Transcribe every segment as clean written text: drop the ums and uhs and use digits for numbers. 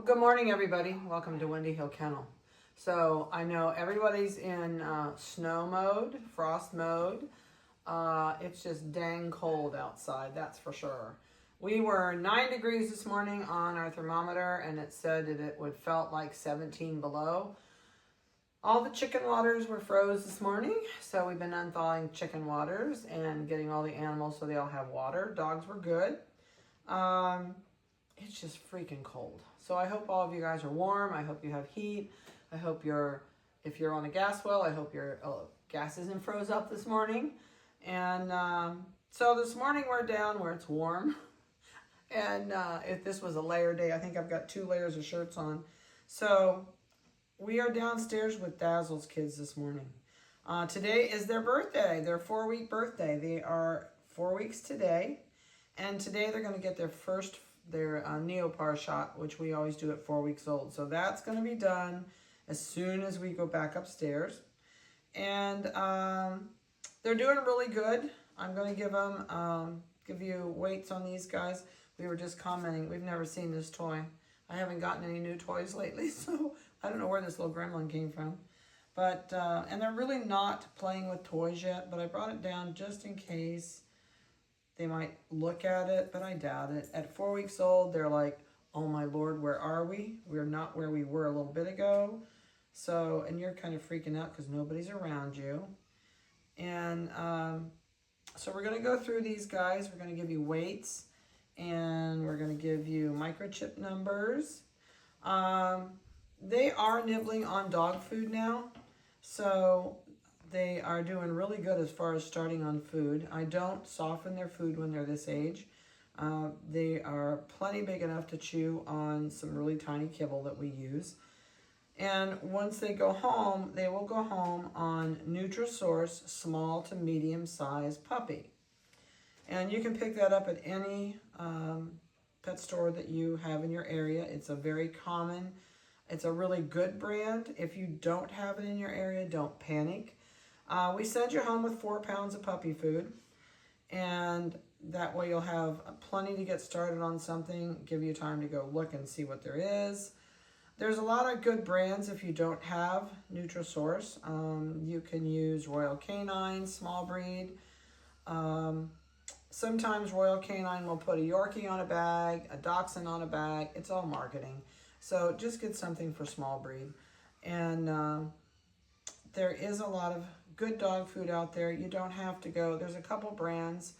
Good morning, everybody. Welcome to Windy Hill Kennel. So I know everybody's in snow mode, frost mode. It's just dang cold outside, that's for sure. We were 9 degrees this morning on our thermometer, and it said that it would felt like 17 below. All the chicken waters were froze this morning, so we've been unthawing chicken waters and getting all the animals so they all have water. Dogs were good. It's just freaking cold. So I hope all of you guys are warm. I hope you have heat. I hope if you're on a gas well, I hope your gas isn't froze up this morning. And so this morning we're down where it's warm. And if this was a layer day, I think I've got 2 layers of shirts on. So we are downstairs with Dazzle's kids this morning. Today is their birthday, their 4-week birthday. They are 4 weeks today. And today they're going to get their Neopar shot, which we always do at 4 weeks old. So that's going to be done as soon as we go back upstairs. And they're doing really good. I'm going to give you weights on these guys. We were just commenting, we've never seen this toy. I haven't gotten any new toys lately, so I don't know where this little gremlin came from. But, and they're really not playing with toys yet, but I brought it down just in case they might look at it, but I doubt it. At 4 weeks old, they're like, oh my Lord, where are we? We're not where we were a little bit ago. So, and you're kind of freaking out because nobody's around you. And so we're going to go through these guys. We're going to give you weights, and we're going to give you microchip numbers. They are nibbling on dog food now. So they are doing really good as far as starting on food. I don't soften their food when they're this age. They are plenty big enough to chew on some really tiny kibble that we use. And once they go home, they will go home on Nutrisource small to medium size puppy. And you can pick that up at any pet store that you have in your area. It's a very common, it's a really good brand. If you don't have it in your area, don't panic. We send you home with 4 pounds of puppy food, and that way you'll have plenty to get started on something, give you time to go look and see what there is. There's a lot of good brands if you don't have Nutrisource. You can use Royal Canine, small breed. Sometimes Royal Canine will put a Yorkie on a bag, a Dachshund on a bag. It's all marketing. So just get something for small breed. And there is a lot of good dog food out there. You don't have to go. There's a couple brands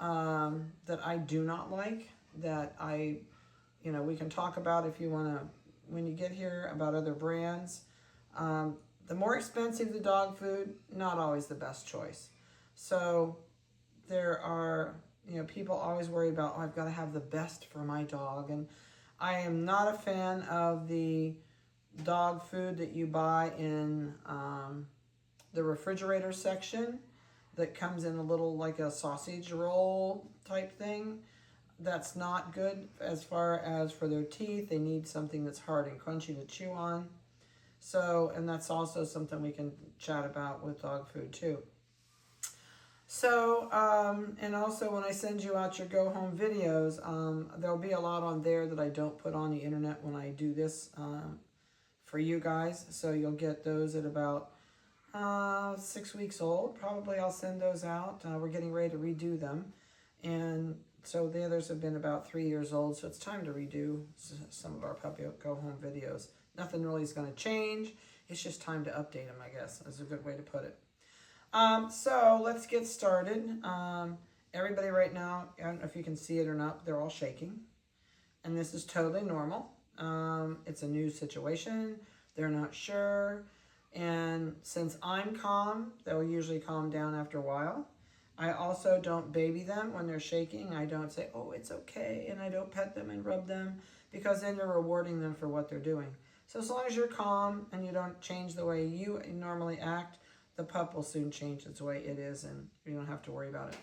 that I do not like that we can talk about if you want to, when you get here, about other brands. The more expensive the dog food, not always the best choice. So there are, people always worry about, oh, I've got to have the best for my dog. And I am not a fan of the dog food that you buy in the refrigerator section that comes in a little, like a sausage roll type thing. That's not good as far as for their teeth. They need something that's hard and crunchy to chew on. So, and that's also something we can chat about with dog food too. So, and also when I send you out your go home videos, there'll be a lot on there that I don't put on the internet when I do this for you guys. So you'll get those at about 6 weeks old. Probably I'll send those out. We're getting ready to redo them. And so the others have been about 3 years old. So it's time to redo some of our puppy go home videos. Nothing really is going to change. It's just time to update them, I guess, is a good way to put it. So let's get started. Everybody right now, I don't know if you can see it or not, they're all shaking. And this is totally normal. It's a new situation. They're not sure. And since I'm calm, they'll usually calm down after a while. I also don't baby them when they're shaking. I don't say, oh, it's okay. And I don't pet them and rub them, because then you're rewarding them for what they're doing. So as long as you're calm and you don't change the way you normally act, the pup will soon change its way it is, and you don't have to worry about it.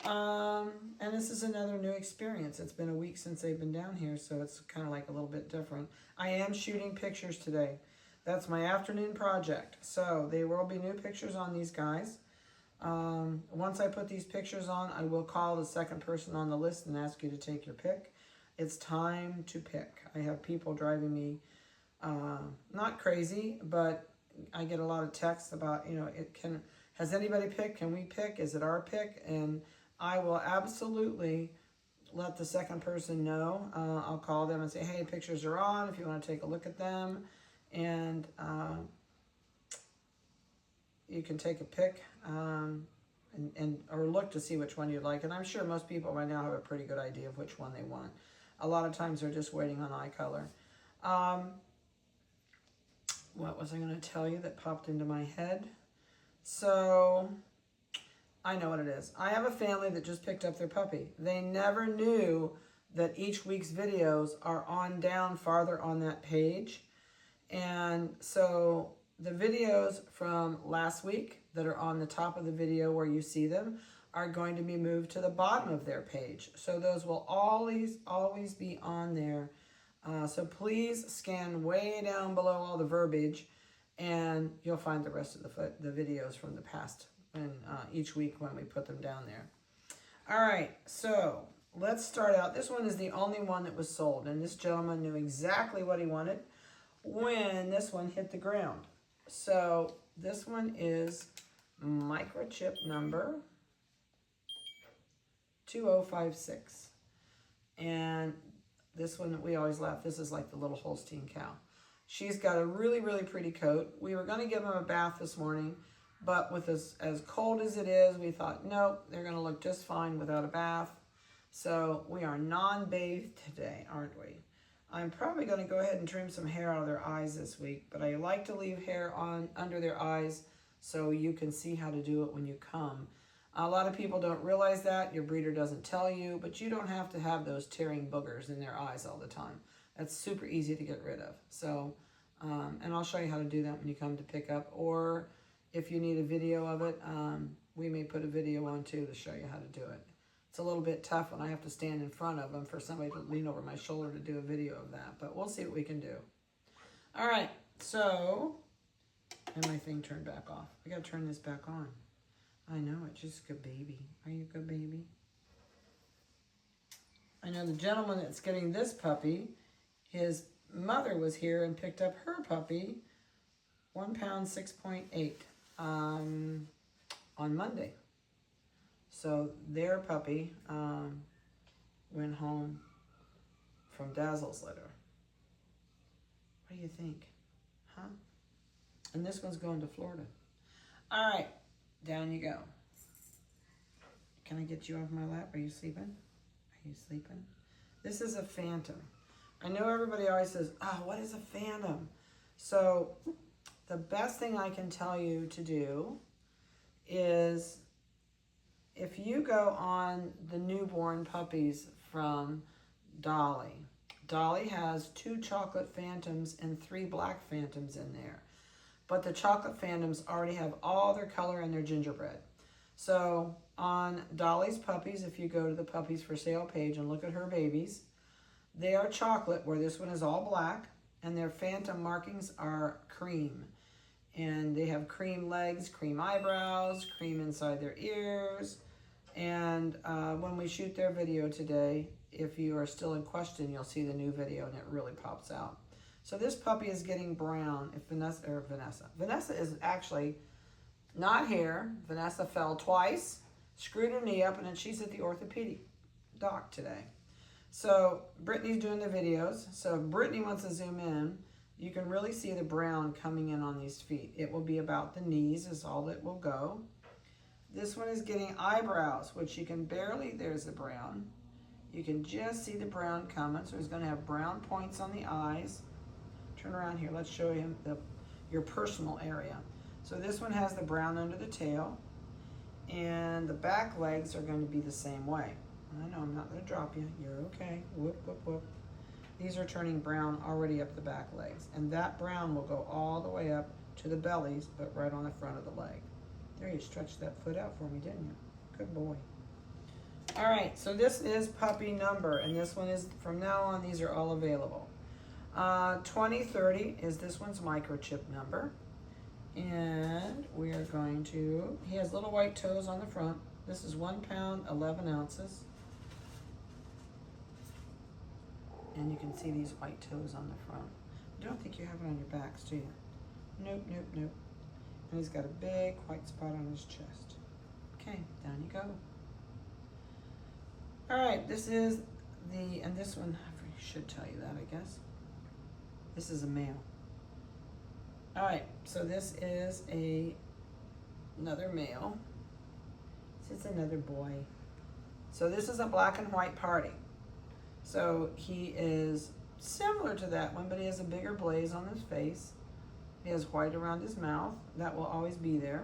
And this is another new experience. It's been a week since they've been down here, so it's kind of like a little bit different. I am shooting pictures today. That's my afternoon project. So there will be new pictures on these guys. Once I put these pictures on, I will call the second person on the list and ask you to take your pick. It's time to pick. I have people driving me not crazy, but I get a lot of texts about, you know, has anybody picked? Can we pick? Is it our pick? And I will absolutely let the second person know. I'll call them and say, hey, pictures are on if you want to take a look at them. And you can take a pic or look to see which one you'd like. And I'm sure most people right now have a pretty good idea of which one they want. A lot of times they're just waiting on eye color. What was I going to tell you that popped into my head? So I know what it is. I have a family that just picked up their puppy. They never knew that each week's videos are on down farther on that page. And so the videos from last week that are on the top of the video where you see them are going to be moved to the bottom of their page. So those will always be on there. So please scan way down below all the verbiage and you'll find the rest of the videos from the past and each week when we put them down there. All right, so let's start out. This one is the only one that was sold, and this gentleman knew exactly what he wanted when this one hit the ground. So this one is microchip number 2056. And this one, we always laugh, this is like the little Holstein cow. She's got a really, really pretty coat. We were going to give him a bath this morning, but with as cold as it is, we thought, nope, they're going to look just fine without a bath. So we are non-bathed today, aren't we? I'm probably going to go ahead and trim some hair out of their eyes this week, but I like to leave hair on under their eyes so you can see how to do it when you come. A lot of people don't realize that. Your breeder doesn't tell you, but you don't have to have those tearing boogers in their eyes all the time. That's super easy to get rid of. So, and I'll show you how to do that when you come to pick up, or if you need a video of it, we may put a video on too to show you how to do it. It's a little bit tough when I have to stand in front of them for somebody to lean over my shoulder to do a video of that, but we'll see what we can do. All right, so, and my thing turned back off. I gotta turn this back on. I know, it's just a good baby. Are you a good baby? I know the gentleman that's getting this puppy, his mother was here and picked up her puppy, 1 pound 6.8, on Monday. So their puppy went home from Dazzle's litter. What do you think? Huh? And this one's going to Florida. All right. Down you go. Can I get you off my lap? Are you sleeping? Are you sleeping? This is a phantom. I know everybody always says, oh, what is a phantom? So the best thing I can tell you to do is if you go on the newborn puppies from Dolly. Dolly has 2 chocolate phantoms and 3 black phantoms in there. But the chocolate phantoms already have all their color and their gingerbread. So on Dolly's puppies, if you go to the puppies for sale page and look at her babies, they are chocolate, where this one is all black, and their phantom markings are cream. And they have cream legs, cream eyebrows, cream inside their ears. And when we shoot their video today, if you are still in question, you'll see the new video and it really pops out. So this puppy is getting brown. If Vanessa is actually not here. Vanessa fell twice, screwed her knee up, and then she's at the orthopedic doc today. So Brittany's doing the videos. So if Brittany wants to zoom in, you can really see the brown coming in on these feet. It will be about the knees is all it will go. This one is getting eyebrows, which you can barely, there's the brown. You can just see the brown coming. So he's going to have brown points on the eyes. Turn around here. Let's show him your personal area. So this one has the brown under the tail, and the back legs are going to be the same way. I know I'm not going to drop you. You're okay. Whoop, whoop, whoop. These are turning brown already up the back legs, and that brown will go all the way up to the bellies, but right on the front of the leg. There, you stretched that foot out for me, didn't you? Good boy. All right, so this is puppy number, and this one is, from now on, these are all available. 2030 is this one's microchip number. And we are going to, he has little white toes on the front. This is 1 pound, 11 ounces. And you can see these white toes on the front. I don't think you have it on your backs, do you? Nope, nope, nope. And he's got a big white spot on his chest. Okay, down you go. All right, this is and this one, I should tell you that, I guess. This is a male. All right, so this is another male. This is another boy. So this is a black and white party. So he is similar to that one, but he has a bigger blaze on his face. He has white around his mouth. That will always be there.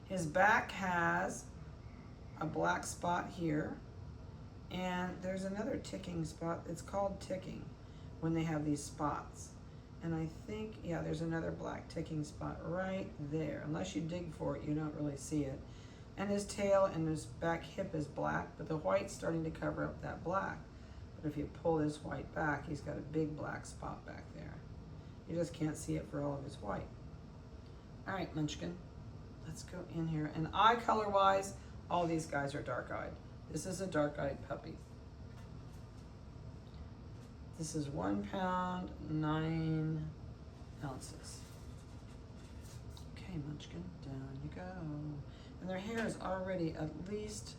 His back has a black spot here. And there's another ticking spot. It's called ticking when they have these spots. And I think, yeah, there's another black ticking spot right there. Unless you dig for it, you don't really see it. And his tail and his back hip is black, but the white's starting to cover up that black. But if you pull this white back, he's got a big black spot back there. You just can't see it for all of his white. All right, Munchkin, let's go in here. And eye color wise, all these guys are dark eyed. This is a dark eyed puppy. This is 1 pound, 9 ounces. Okay, Munchkin, down you go. And their hair is already at least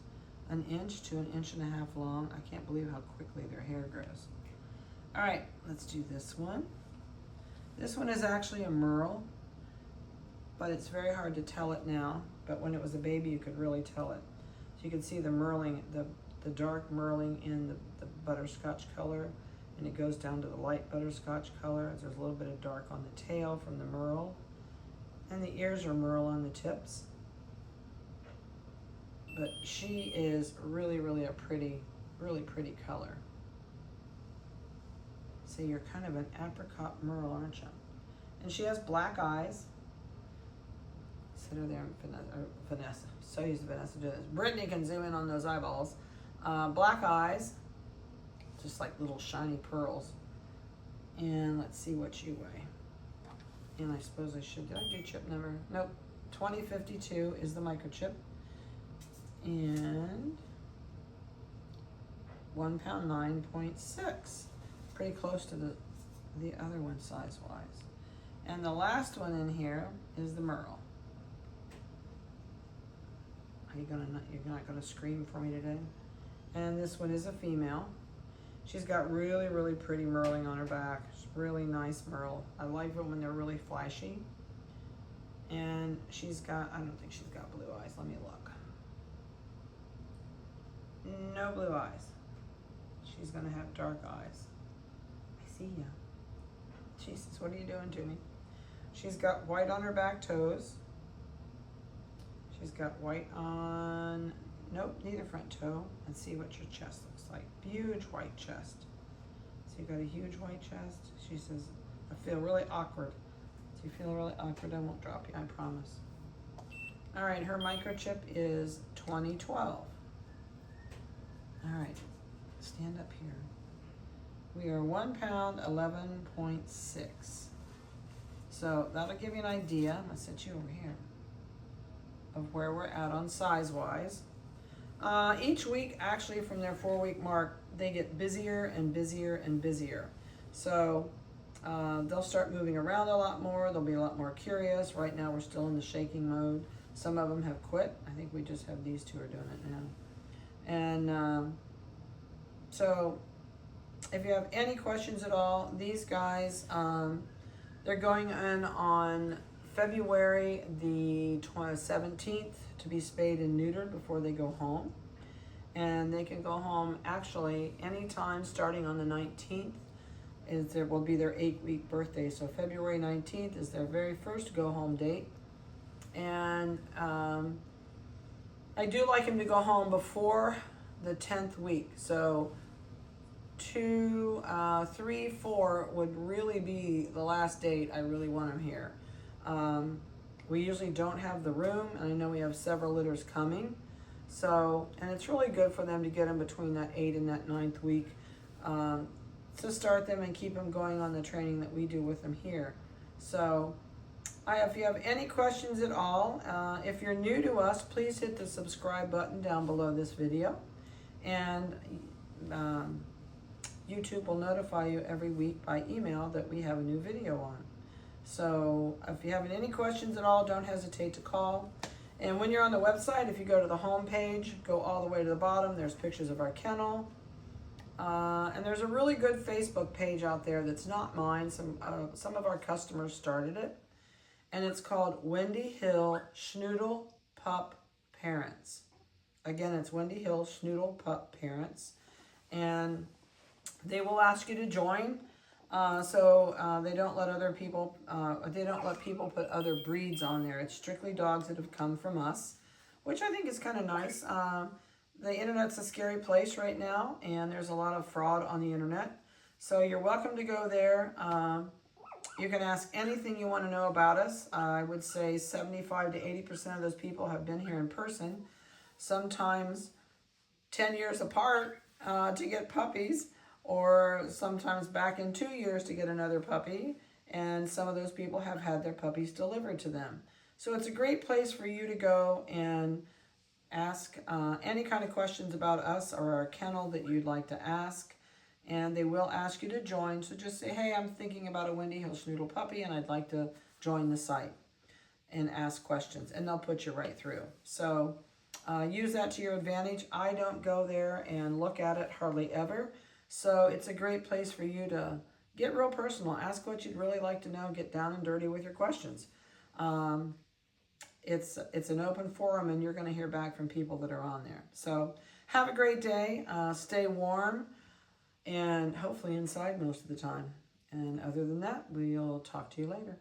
1 inch to 1.5 inches long. I can't believe how quickly their hair grows. All right, let's do this one. This one is actually a merle, but it's very hard to tell it now. But when it was a baby, you could really tell it. So you can see the merling, the dark merling in the butterscotch color, and it goes down to the light butterscotch color. There's a little bit of dark on the tail from the merle, and the ears are merle on the tips. But she is really, really a really pretty color. So you're kind of an apricot merle, aren't you? And she has black eyes. Sit her there, Vanessa. So used to Vanessa do this. Brittany can zoom in on those eyeballs. Black eyes, just like little shiny pearls. And let's see what you weigh. And I suppose I should, did I do chip number? Nope, 2052 is the microchip. And 1 pound, 9.6. Pretty close to the other one size-wise. And the last one in here is the merle. You're not gonna scream for me today? And this one is a female. She's got really, really pretty merling on her back. It's really nice merle. I like them when they're really flashy. And she's got, I don't think she's got blue eyes. Let me look. No blue eyes. She's gonna have dark eyes. I see ya. Jesus, what are you doing to me? She's got white on her back toes. She's got white on, nope, neither front toe. Let's see what your chest looks like. Huge white chest. So you've got a huge white chest. She says, I feel really awkward. Do you feel really awkward? I won't drop you, I promise. All right, her microchip is 2012. All right, stand up here. We are 1 pound, 11.6. So that'll give you an idea. I'm gonna set you over here of where we're at on size-wise. Each week, actually, from their 4-week mark, they get busier and busier and busier. So they'll start moving around a lot more. They'll be a lot more curious. Right now, we're still in the shaking mode. Some of them have quit. I think we just have these two are doing it now. And so if you have any questions at all, these guys, they're going in on February the 17th to be spayed and neutered before they go home. And they can go home actually anytime starting on the 19th. There will be their 8-week birthday. So February 19th is their very first go home date. And I do like him to go home before the 10th week. So 2, 3, 4 would really be the last date I really want him here. We usually don't have the room, and I know we have several litters coming. So, and it's really good for them to get them between that 8th and that 9th week to start them and keep them going on the training that we do with them here. So, if you have any questions at all, if you're new to us, please hit the subscribe button down below this video. And YouTube will notify you every week by email that we have a new video on. So if you have any questions at all, don't hesitate to call. And when you're on the website, if you go to the home page, go all the way to the bottom, there's pictures of our kennel. And there's a really good Facebook page out there that's not mine. Some of our customers started it. And it's called Wendy Hill Schnoodle Pup Parents. Again, it's Wendy Hill Schnoodle Pup Parents. And they will ask you to join. They don't let other people, they don't let people put other breeds on there. It's strictly dogs that have come from us, which I think is kind of nice. The internet's a scary place right now, and there's a lot of fraud on the internet. So you're welcome to go there. You can ask anything you want to know about us. I would say 75 to 80% of those people have been here in person, sometimes 10 years apart to get puppies, or sometimes back in 2 years to get another puppy. And some of those people have had their puppies delivered to them. So it's a great place for you to go and ask any kind of questions about us or our kennel that you'd like to ask. And they will ask you to join. So just say, hey, I'm thinking about a Wendy Hill Schnoodle puppy and I'd like to join the site and ask questions. And they'll put you right through. So use that to your advantage. I don't go there and look at it hardly ever. So it's a great place for you to get real personal. Ask what you'd really like to know. Get down and dirty with your questions. It's an open forum, and you're going to hear back from people that are on there. So have a great day. Stay warm, and hopefully inside most of the time. And other than that, we'll talk to you later.